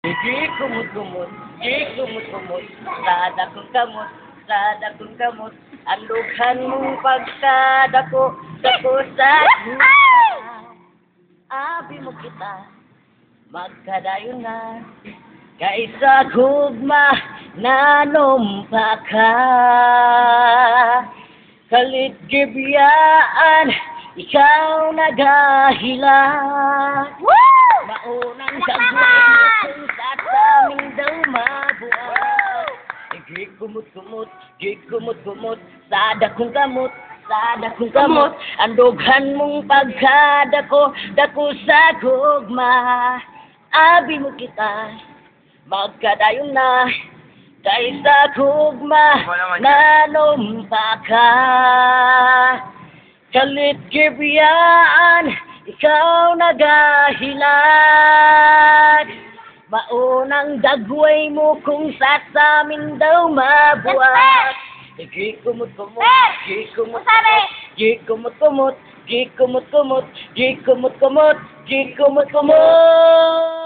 Di kumot-kumot, di kumot-kumot, sa dakong kamot, ang lughan mong pagkadako, dako sa huna. Abi mo kita, magkadayon na, kaisa gugma, nanumpa ka. Kalit gibiyaan, ikaw nagahilan. Maunang dagway mo kung sa aming daw mabuhat. Gigkumot-kumot, gigkumot-kumot, sa dakong kamot, ang dughan mong pagkadako, dako sa gugma. Abi mo kita, magkadayon na, kaysa gugma, nanumpa ka. Kalit gibiyaan, ikaw nagahilan. Maunang dagway mo kung sa amin daw mabuhat. Gikumot-kumot, gikumot-kumot, gikumot-kumot, gikumot-kumot, gikumot-kumot, gikumot-kumot.